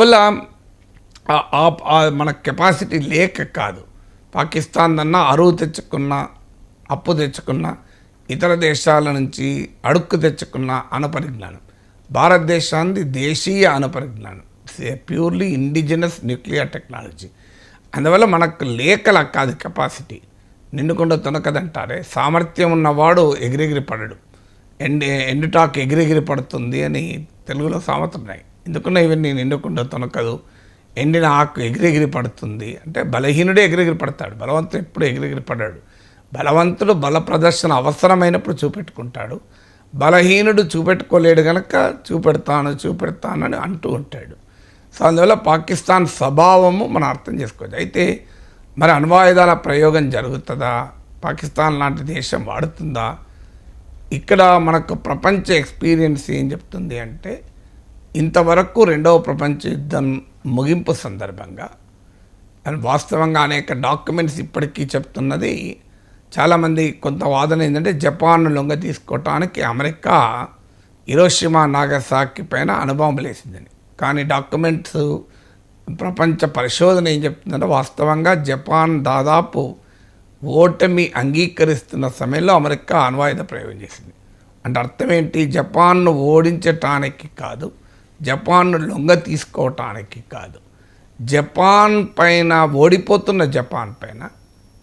వల్ల మన కెపాసిటీ లేక కాదు. పాకిస్తాన్ అన్నా అరువు తెచ్చుకున్న, అప్పు తెచ్చుకున్న, ఇతర దేశాల నుంచి అడుక్కు తెచ్చుకున్న అణుపరిజ్ఞానం. భారతదేశానికి దేశీయ అణుపరిజ్ఞానం, ప్యూర్లీ ఇండిజినస్ న్యూక్లియర్ టెక్నాలజీ. అందువల్ల మనకు లేకలా కాదు కెపాసిటీ. నిండుకుండా తొనకదంటారే, సామర్థ్యం ఉన్నవాడు ఎగిరెగిరి పడడు. ఎండుటాకు ఎగిరెగిరి పడుతుంది అని తెలుగులో సామెతలు ఉన్నాయి. ఎందుకున్నా ఇవన్నీ నిండుకుండా తొనకదు, ఎండిన ఆకు ఎగిరెగిరి పడుతుంది అంటే బలహీనుడే ఎగిరెగిరి పడతాడు, బలవంతుడు ఎప్పుడు ఎగిరెగిరి పడ్డాడు. బలవంతుడు బల ప్రదర్శన అవసరమైనప్పుడు చూపెట్టుకుంటాడు, బలహీనుడు చూపెట్టుకోలేడు కనుక చూపెడతానని అంటూ ఉంటాడు. సో అందువల్ల పాకిస్తాన్ స్వభావము మనం అర్థం చేసుకోవచ్చు. అయితే మరి అణ్వాయుధాల ప్రయోగం జరుగుతుందా, పాకిస్తాన్ లాంటి దేశం వాడుతుందా? ఇక్కడ మనకు ప్రపంచ ఎక్స్పీరియన్స్ ఏం చెప్తుంది అంటే, ఇంతవరకు రెండవ ప్రపంచ యుద్ధం ముగింపు సందర్భంగా వాస్తవంగా అనేక డాక్యుమెంట్స్ ఇప్పటికీ చెప్తున్నది, చాలామంది కొంత వాదన ఏంటంటే జపాన్ లొంగ తీసుకోవటానికి అమెరికా హిరోషిమా నాగసాకి పైన అణుబాంబులు వేసిందని. కానీ డాక్యుమెంట్స్, ప్రపంచ పరిశోధన ఏం చెప్తుందంటే వాస్తవంగా జపాన్ దాదాపు ఓటమి అంగీకరిస్తున్న సమయంలో అమెరికా అణ్వాయుధ ప్రయోగం చేసింది. అంటే అర్థం ఏంటి? జపాన్ను ఓడించటానికి కాదు, జపాన్ను లొంగ తీసుకోవటానికి కాదు, జపాన్ పైన, ఓడిపోతున్న జపాన్ పైన,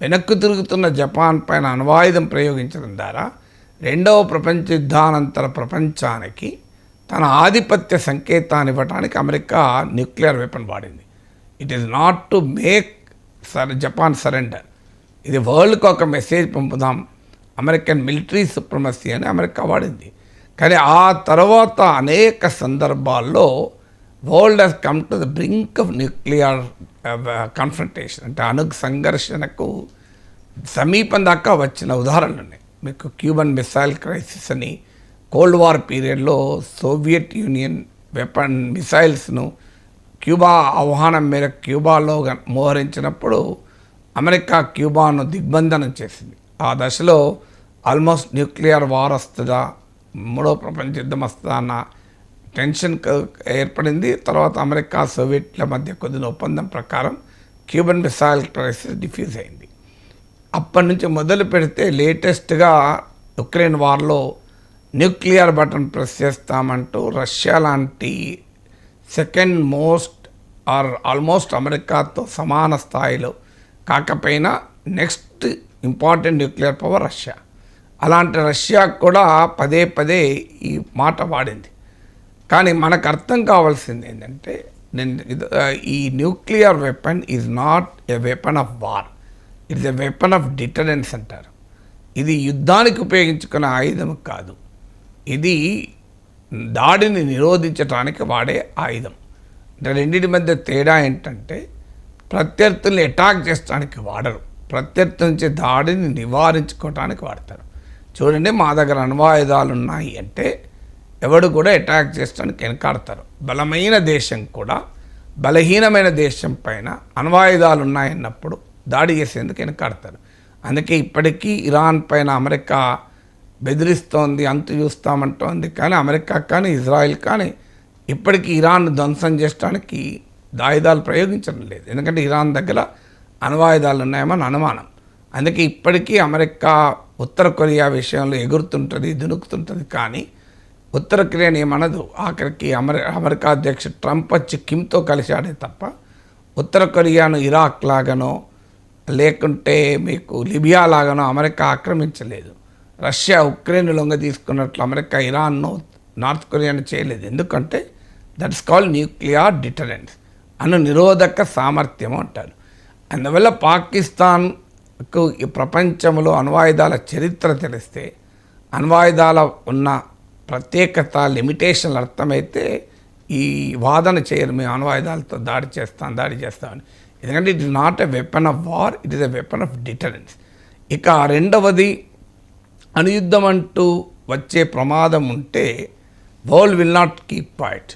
వెనక్కు తిరుగుతున్న జపాన్ పైన అణ్వాయుధం ప్రయోగించడం ద్వారా రెండవ ప్రపంచ యుద్ధానంతర ప్రపంచానికి తన ఆధిపత్య సంకేతాన్ని ఇవ్వడానికి అమెరికా న్యూక్లియర్ వెపన్ వాడింది. It is not to make Japan surrender. ఇది వరల్డ్కి ఒక మెసేజ్ పంపుదాం, అమెరికన్ మిలిటరీ సుప్రమసీ అని అమెరికా వాడింది. కానీ ఆ తర్వాత అనేక సందర్భాల్లో world has come to the brink of nuclear confrontation, అంటే సంఘర్షణకు సమీపం దాకా వచ్చిన ఉదాహరణలు ఉన్నాయి. మీకు క్యూబన్ మిసైల్ క్రైసిస్ అని, కోల్డ్ వార్ పీరియడ్లో సోవియట్ యూనియన్ వెపన్ మిసైల్స్ను క్యూబా ఆహ్వానం మేరకు క్యూబాలో మోహరించినప్పుడు అమెరికా క్యూబాను దిగ్బంధనం చేసింది. ఆ దశలో ఆల్మోస్ట్ న్యూక్లియర్ వార్ వస్తుందా, మూడో ప్రపంచ యుద్ధం వస్తుందా అన్న టెన్షన్ ఏర్పడింది. తర్వాత అమెరికా సోవియట్ల మధ్య కొద్దిన ఒప్పందం ప్రకారం క్యూబన్ మిసైల్ క్రైసిస్ డిఫ్యూజ్ అయింది. అప్పటి నుంచి మొదలు పెడితే లేటెస్ట్గా ఉక్రెయిన్ వార్లో న్యూక్లియర్ బటన్ ప్రెస్ చేస్తామంటూ రష్యా లాంటి సెకండ్ మోస్ట్ ఆర్ ఆల్మోస్ట్ అమెరికాతో సమాన స్థాయిలో కాకపోయినా next important nuclear power Russia. అలాంటి రష్యా కూడా పదే పదే ఈ మాట వాడింది. కానీ మనకు అర్థం కావాల్సింది ఏంటంటే, ఈ nuclear weapon is not a weapon of war, it's a weapon of deterrence అంటారు. ఇది యుద్ధానికి ఉపయోగించుకునే ఆయుధం కాదు, ఇది దాడిని నిరోధించడానికి వాడే ఆయుధం. అంటే రెండింటి మధ్య తేడా ఏంటంటే, ప్రత్యర్థుల్ని అటాక్ చేయడానికి వాడరు, ప్రత్యర్థి నుంచి దాడిని నివారించుకోవడానికి వాడతారు. చూడండి, మా దగ్గర అణ్వాయుధాలు ఉన్నాయి అంటే ఎవడు కూడా అటాక్ చేయడానికి వెనకాడతారు. బలమైన దేశం కూడా బలహీనమైన దేశం పైన అణ్వాయుధాలు ఉన్నాయన్నప్పుడు దాడి చేసేందుకు వెనకాడతారు. అందుకే ఇప్పటికీ ఇరాన్ పైన అమెరికా బెదిరిస్తోంది, అంతు చూస్తామంటోంది. కానీ అమెరికా కానీ ఇజ్రాయిల్ కానీ ఇప్పటికీ ఇరాన్ ధ్వంసం చేయడానికి ఆయుధాలు ప్రయోగించడం లేదు. ఎందుకంటే ఇరాన్ దగ్గర అణ్వాయుధాలు ఉన్నాయేమని అనుమానం. అందుకే ఇప్పటికీ అమెరికా ఉత్తర కొరియా విషయంలో ఎగురుతుంటుంది, దునుకుతుంటుంది. కానీ ఉత్తర కొరియాని ఏమనదు. ఆఖరికి అమెరికా అధ్యక్షుడు ట్రంప్ వచ్చి కిమ్తో కలిశాడే తప్ప ఉత్తర కొరియాను ఇరాక్ లాగానో లేకుంటే మీకు లిబియా లాగానో అమెరికా ఆక్రమించలేదు. రష్యా ఉక్రెయిన్ లొంగ తీసుకున్నట్లు అమెరికా ఇరాన్ను, నార్త్ కొరియాను చేయలేదు. ఎందుకంటే దట్స్ కాల్డ్ న్యూక్లియర్ డిటరెన్స్, నిరోధక సామర్థ్యం అంటారు. అందువల్ల పాకిస్తాన్కు ఈ ప్రపంచంలో అణ్వాయుధాల చరిత్ర తెలిస్తే, అణ్వాయుధాల ఉన్న ప్రత్యేకత, లిమిటేషన్లు అర్థమైతే ఈ వాదన చేయరు మేము అణ్వాయుధాలతో దాడి చేస్తామని. ఎందుకంటే it is not a weapon of war, it is a weapon of deterrence. ఇక రెండవది, అణుయుద్ధం అంటూ వచ్చే ప్రమాదం ఉంటే world will not keep quiet.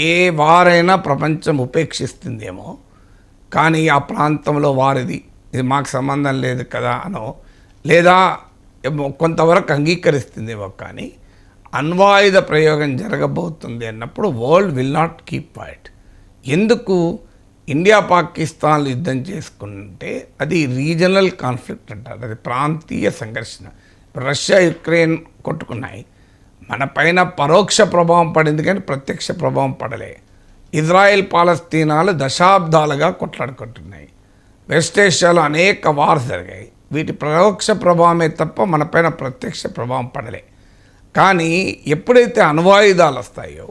ఏ వారైనా ప్రపంచం ఉపేక్షిస్తుందేమో, కానీ ఆ ప్రాంతంలో వారిది, ఇది మాకు సంబంధం లేదు కదా అనో, లేదా కొంతవరకు అంగీకరిస్తుందేమో. కానీ అణ్వాయుధ ప్రయోగం జరగబోతుంది అన్నప్పుడు world will not keep quiet. ఎందుకు ఇండియా పాకిస్తాన్లు యుద్ధం చేసుకుంటే అది రీజనల్ కాన్ఫ్లిక్ట్ అంటారు, అది ప్రాంతీయ సంఘర్షణ. రష్యా యుక్రెయిన్ కొట్టుకున్నాయి, మన పైన పరోక్ష ప్రభావం పడింది కానీ ప్రత్యక్ష ప్రభావం పడలే. ఇజ్రాయెల్ పాలస్తీనాలు దశాబ్దాలుగా కొట్లాడుకుంటున్నాయి. వెస్ట్ ఏషియాలో అనేక వార్స్ జరిగాయి, వీటి పరోక్ష ప్రభావమే తప్ప మన పైన ప్రత్యక్ష ప్రభావం పడలే. కానీ ఎప్పుడైతే అణ్వాయుధాలు వస్తాయో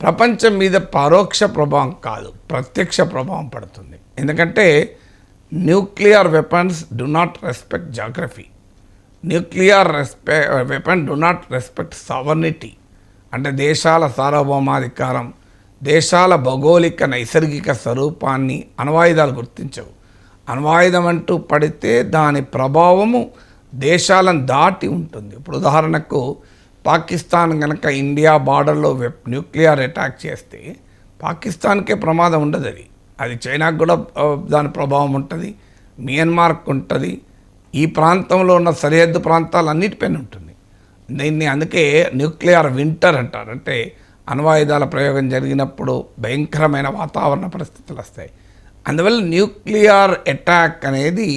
ప్రపంచం మీద పరోక్ష ప్రభావం కాదు, ప్రత్యక్ష ప్రభావం పడుతుంది. ఎందుకంటే nuclear weapons do not respect geography, nuclear weapon do not respect sovereignty, అంటే దేశాల సార్వభౌమాధికారం, దేశాల భౌగోళిక నైసర్గిక స్వరూపాన్ని అణ్వాయుధాలు గుర్తించవు. అణ్వాయుధం అంటూ పడితే దాని ప్రభావము దేశాలను దాటి ఉంటుంది. ఇప్పుడు ఉదాహరణకు పాకిస్తాన్ కనుక ఇండియా బార్డర్లో న్యూక్లియర్ అటాక్ చేస్తే పాకిస్తాన్కే ప్రమాదం ఉండదు, అది చైనాకు కూడా దాని ప్రభావం ఉంటుంది, మియన్మార్కు ఉంటుంది, ఈ ప్రాంతంలో ఉన్న సరిహద్దు ప్రాంతాలన్నిటిపైన ఉంటుంది. దీన్ని అందుకే న్యూక్లియర్ వింటర్ అంటారు, అంటే అణ్వాయుధాల ప్రయోగం జరిగినప్పుడు భయంకరమైన వాతావరణ పరిస్థితులు వస్తాయి. అందువల్ల న్యూక్లియర్ అటాక్ అనేది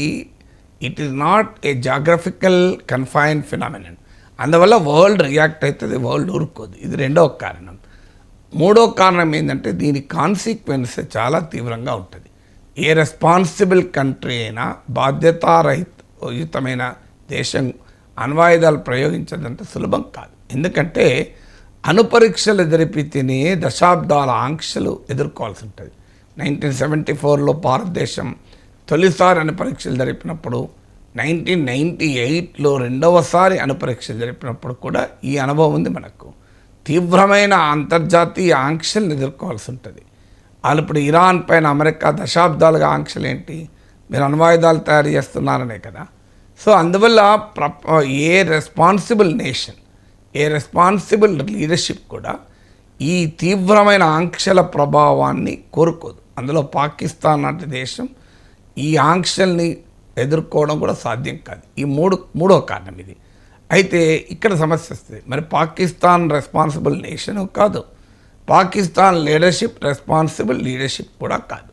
it is not a geographical confined phenomenon. అందువల్ల వరల్డ్ రియాక్ట్ అవుతుంది, వరల్డ్ ఊరుకోదు. ఇది రెండవ కారణం. మూడో కారణం ఏంటంటే దీని కాన్సిక్వెన్స్ చాలా తీవ్రంగా ఉంటుంది. ఏ రెస్పాన్సిబుల్ కంట్రీ అయినా బాధ్యతారహితమైన దేశం అణ్వాయుధాలు ప్రయోగించదంటే సులభం కాదు. ఎందుకంటే అణుపరీక్షలు జరిపితేనే దశాబ్దాల ఆంక్షలు ఎదుర్కోవాల్సి ఉంటుంది. 1974లో భారతదేశం తొలిసారి అణుపరీక్షలు జరిపినప్పుడు, 1998లో రెండవసారి అణుపరీక్షలు జరిపినప్పుడు కూడా ఈ అనుభవం ఉంది మనకు. తీవ్రమైన అంతర్జాతీయ ఆంక్షలను ఎదుర్కోవాల్సి ఉంటుంది. వాళ్ళు ఇప్పుడు ఇరాన్ పైన అమెరికా దశాబ్దాలుగా ఆంక్షలు ఏంటి, మీరు అణ్వాయుధాలు తయారు చేస్తున్నారనే కదా. సో అందువల్ల a responsible nation, a responsible leadership కూడా ఈ తీవ్రమైన ఆంక్షల ప్రభావాన్ని కోరుకోదు. అందులో పాకిస్తాన్ లాంటి దేశం ఈ ఆంక్షల్ని ఎదుర్కోవడం కూడా సాధ్యం కాదు. ఈ మూడో కారణం ఇది. అయితే ఇక్కడ సమస్య వస్తుంది, మరి పాకిస్తాన్ రెస్పాన్సిబుల్ నేషన్ కాదు, పాకిస్తాన్ లీడర్షిప్ రెస్పాన్సిబుల్ లీడర్షిప్ కూడా కాదు.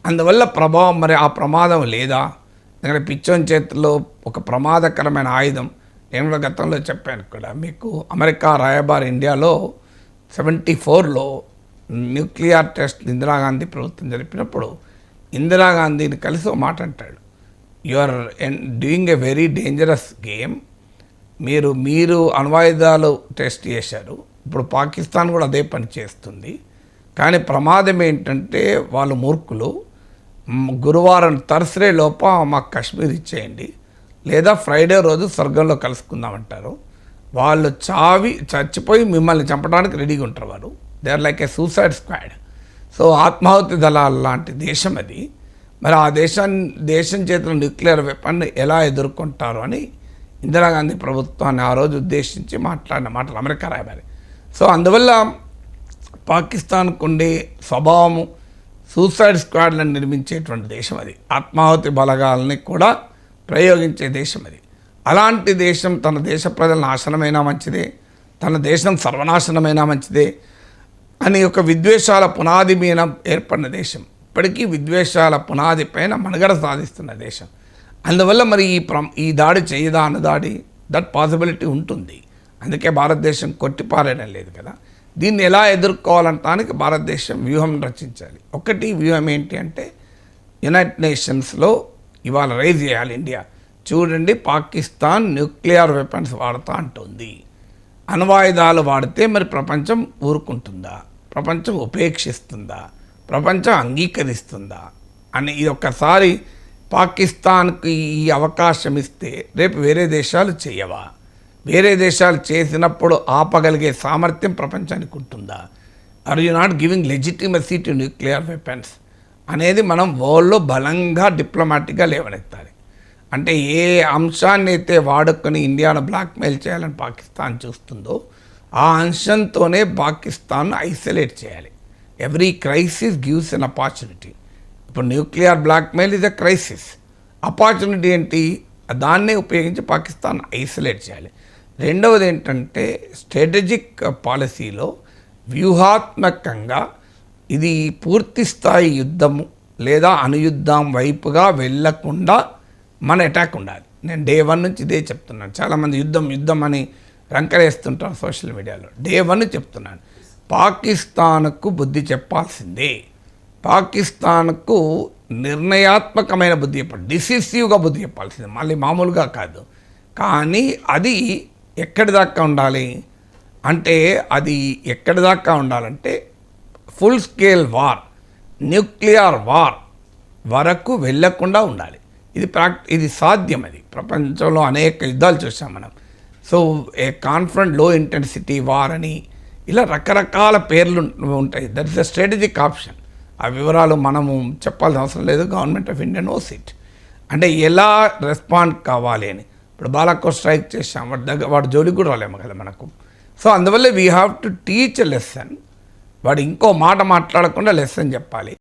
అందువల్ల ప్రభావం, మరి ఆ ప్రమాదం లేదా? ఎందుకంటే పిచ్చోన్ చేతుల్లో ఒక ప్రమాదకరమైన ఆయుధం, నేను కూడా గతంలో చెప్పాను కూడా మీకు, అమెరికా రాయబారి ఇండియాలో 74లో న్యూక్లియర్ టెస్ట్ ఇందిరాగాంధీ ప్రభుత్వం జరిపినప్పుడు ఇందిరాగాంధీని కలిసి ఒక మాట అంటాడు, you are doing a very dangerous game. మీరు అణ్వాయుధాలు టెస్ట్ చేశారు, ఇప్పుడు పాకిస్తాన్ కూడా అదే పని చేస్తుంది. కానీ ప్రమాదం ఏంటంటే వాళ్ళు మూర్ఖులు, గురువారం థర్స్డే లోప మాకు కాశ్మీర్ ఇచ్చేయండి, లేదా ఫ్రైడే రోజు స్వర్గంలో కలుసుకుందామంటారు. వాళ్ళు చచ్చిపోయి మిమ్మల్ని చంపడానికి రెడీగా ఉంటారు. వాళ్ళు they are like a suicide squad. So ఆత్మాహుతి దళాల లాంటి దేశం అది. మరి ఆ దేశం చేతిలో న్యూక్లియర్ వెపన్ ఎలా ఎదుర్కొంటారు అని ఇందిరాగాంధీ ప్రభుత్వాన్ని ఆ రోజు ఉద్దేశించి మాట్లాడిన మాటలు అమెరికా రాయబారి. సో అందువల్ల పాకిస్తాన్కు ఉండే స్వభావము సూసైడ్ స్క్వాడ్లను నిర్మించేటువంటి దేశం అది, ఆత్మాహుతి బలగాలని కూడా ప్రయోగించే దేశం అది. అలాంటి దేశం తన దేశ ప్రజల నాశనమైనా మంచిదే, తన దేశం సర్వనాశనమైనా మంచిదే అని ఒక విద్వేషాల పునాది మీద ఏర్పడిన దేశం, ఇప్పటికీ విద్వేషాల పునాది పైన మనుగడ సాధిస్తున్న దేశం. అందువల్ల మరి ఈ దాడి చేయదా అన్నదాడి, దట్ పాసిబిలిటీ ఉంటుంది. అందుకే భారతదేశం కొట్టిపారేయడం లేదు కదా. దీన్ని ఎలా ఎదుర్కోవాలంటానికి భారతదేశం వ్యూహం రచించాలి. ఒకటి వ్యూహం ఏంటి అంటే, యునైటెడ్ నేషన్స్లో ఇవాళ రైజ్ చేయాలి ఇండియా. చూడండి, పాకిస్తాన్ న్యూక్లియర్ వెపన్స్ వాడుతూ అంటుంది, అణ్వాయుధాలు వాడితే మరి ప్రపంచం ఊరుకుంటుందా, ప్రపంచం ఉపేక్షిస్తుందా, ప్రపంచం అంగీకరిస్తుందా అని ఇది ఒక్కసారి పాకిస్తాన్కి ఈ అవకాశం ఇస్తే రేపు వేరే దేశాలు చేయవా? వేరే దేశాలు చేసినప్పుడు ఆపగలిగే సామర్థ్యం ప్రపంచానికి ఉంటుందా? Are you not giving legitimacy to nuclear weapons అనేది మనం వరల్డ్లో బలంగా డిప్లొమాటిక్గా లేవనెత్తాలి. అంటే ఏ అంశాన్ని అయితే వాడుకొని ఇండియాను బ్లాక్మెయిల్ చేయాలని పాకిస్తాన్ చూస్తుందో ఆ అంశంతోనే పాకిస్తాన్ను ఐసోలేట్ చేయాలి. ఎవ్రీ క్రైసిస్ గివ్స్ ఎన్ అపార్చునిటీ. ఇప్పుడు nuclear blackmail is a crisis. Opportunity ఏంటి? దాన్నే ఉపయోగించి పాకిస్తాన్ ఐసోలేట్ చేయాలి. రెండవది ఏంటంటే, స్ట్రాటజిక్ పాలసీలో వ్యూహాత్మకంగా ఇది పూర్తి స్థాయి యుద్ధము లేదా అణుయుద్ధం వైపుగా వెళ్ళకుండా మన అటాక్ ఉండాలి. నేను డే 1 నుంచి ఇదే చెప్తున్నాను. చాలామంది యుద్ధం అని రంకరేస్తుంటారు సోషల్ మీడియాలో. డే 1 చెప్తున్నాను, పాకిస్తాన్కు బుద్ధి చెప్పాల్సిందే. పాకిస్తాన్కు నిర్ణయాత్మకమైన బుద్ధి చెప్పాలి, డిసిసివ్గా బుద్ధి చెప్పాల్సిందే, మళ్ళీ మామూలుగా కాదు. కానీ అది ఎక్కడి దాకా ఉండాలి అంటే, అది ఎక్కడి దాకా ఉండాలంటే full scale war, nuclear war వరకు వెళ్ళకుండా ఉండాలి. ఇది సాధ్యం. అది ప్రపంచంలో అనేక యుద్ధాలు చూసాం మనం. సో ఏ కాన్ఫరెంట్ లో ఇంటెన్సిటీ వార్ అని ఇలా రకరకాల పేర్లు ఉంటాయి. That is the strategic option. ఆ వివరాలు మనము చెప్పాల్సిన అవసరం లేదు. Government of India knows it. అంటే ఎలా రెస్పాండ్ కావాలి అని. ఇప్పుడు బాలాకోట్ స్ట్రైక్ చేసాం, వాడు జోలికి కూడా రాలేము కదా మనకు. సో అందువల్ల we have to teach a lesson. వాడు ఇంకో మాట మాట్లాడకుండా లెసన్ చెప్పాలి.